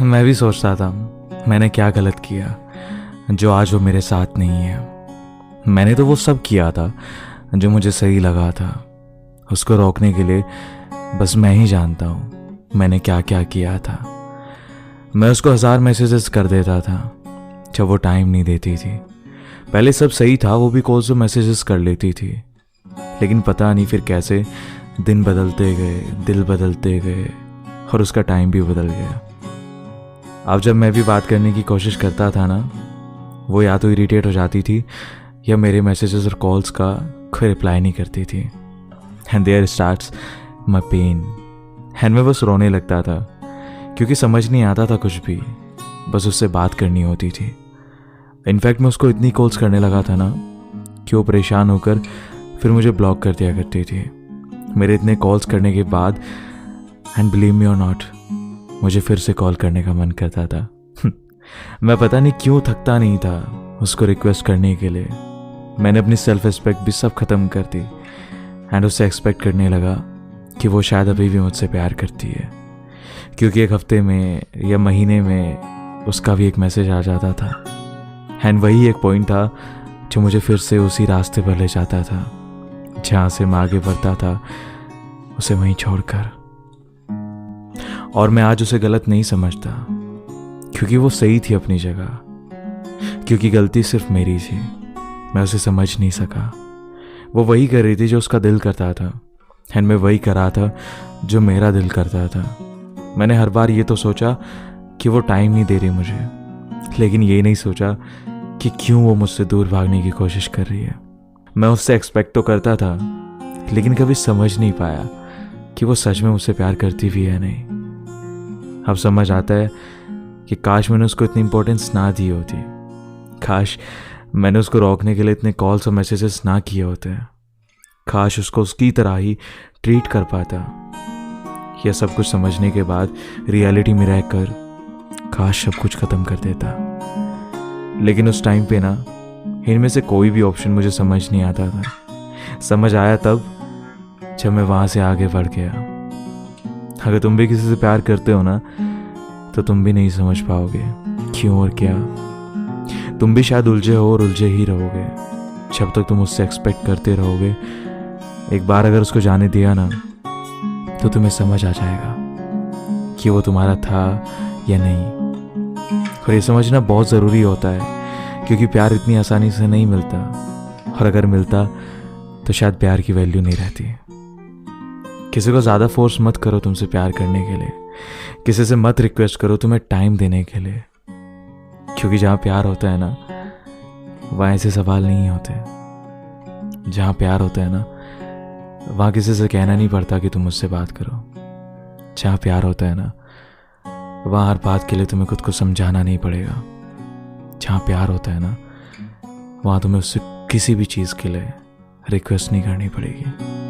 मैं भी सोचता था मैंने क्या गलत किया जो आज वो मेरे साथ नहीं है। मैंने तो वो सब किया था जो मुझे सही लगा था। उसको रोकने के लिए बस मैं ही जानता हूँ मैंने क्या क्या किया था। मैं उसको 1000 मैसेजेस कर देता था जब वो टाइम नहीं देती थी। पहले सब सही था, वो भी कॉल्स और मैसेजेस कर लेती थी, लेकिन पता नहीं फिर कैसे दिन बदलते गए, दिल बदलते गए और उसका टाइम भी बदल गया। अब जब मैं भी बात करने की कोशिश करता था ना, वो या तो इरिटेट हो जाती थी या मेरे मैसेजेस और कॉल्स का कोई रिप्लाई नहीं करती थी। And there starts my pain. And मैं बस रोने लगता था क्योंकि समझ नहीं आता था कुछ भी, बस उससे बात करनी होती थी। इनफैक्ट मैं उसको इतनी कॉल्स करने लगा था ना कि वो परेशान होकर फिर मुझे ब्लॉक कर दिया करती थी। मेरे इतने कॉल्स करने के बाद, एंड बिलीव मी और नॉट, मुझे फिर से कॉल करने का मन करता था। मैं पता नहीं क्यों थकता नहीं था उसको रिक्वेस्ट करने के लिए। मैंने अपनी सेल्फ रिस्पेक्ट भी सब खत्म कर दी एंड उससे एक्सपेक्ट करने लगा कि वो शायद अभी भी मुझसे प्यार करती है, क्योंकि एक हफ्ते में या महीने में उसका भी एक मैसेज आ जाता था। एंड वही एक पॉइंट था जो मुझे फिर से उसी रास्ते पर ले जाता था जहाँ से मैं आगे बढ़ता था, उसे वहीं छोड़कर। और मैं आज उसे गलत नहीं समझता, क्योंकि वो सही थी अपनी जगह, क्योंकि गलती सिर्फ मेरी थी। मैं उसे समझ नहीं सका। वो वही कर रही थी जो उसका दिल करता था, एंड मैं वही कर रहा था जो मेरा दिल करता था। मैंने हर बार ये तो सोचा कि वो टाइम नहीं दे रही मुझे, लेकिन ये नहीं सोचा कि क्यों वो मुझसे दूर भागने की कोशिश कर रही है। मैं उससे एक्सपेक्ट तो करता था, लेकिन कभी समझ नहीं पाया कि वो सच में मुझसे प्यार करती भी है नहीं। अब समझ आता है कि काश मैंने उसको इतनी इंपॉर्टेंस ना दी होती, काश मैंने उसको रोकने के लिए इतने कॉल्स और मैसेजेस ना किए होते, काश उसको उसकी तरह ही ट्रीट कर पाता। यह सब कुछ समझने के बाद रियलिटी में रहकर काश सब कुछ ख़त्म कर देता। लेकिन उस टाइम पे ना, इनमें से कोई भी ऑप्शन मुझे समझ नहीं आता था। समझ आया तब जब मैं वहाँ से आगे बढ़ गया। अगर तुम भी किसी से प्यार करते हो ना, तो तुम भी नहीं समझ पाओगे क्यों और क्या। तुम भी शायद उलझे हो और उलझे ही रहोगे जब तक तुम उससे एक्सपेक्ट करते रहोगे। एक बार अगर उसको जाने दिया ना, तो तुम्हें समझ आ जाएगा कि वो तुम्हारा था या नहीं। और ये समझना बहुत ज़रूरी होता है, क्योंकि प्यार इतनी आसानी से नहीं मिलता, और अगर मिलता तो शायद प्यार की वैल्यू नहीं रहती। किसी को ज़्यादा फोर्स मत करो तुमसे प्यार करने के लिए। किसी से मत रिक्वेस्ट करो तुम्हें टाइम देने के लिए, क्योंकि जहाँ प्यार होता है ना, वहाँ ऐसे सवाल नहीं होते। जहाँ प्यार होता है ना, वहाँ किसी से कहना नहीं पड़ता कि तुम मुझसे बात करो। जहाँ प्यार होता है ना, वहाँ हर बात के लिए तुम्हें खुद को समझाना नहीं पड़ेगा। जहाँ प्यार होता है ना, वहाँ तुम्हें उससे किसी भी चीज़ के लिए रिक्वेस्ट नहीं करनी पड़ेगी।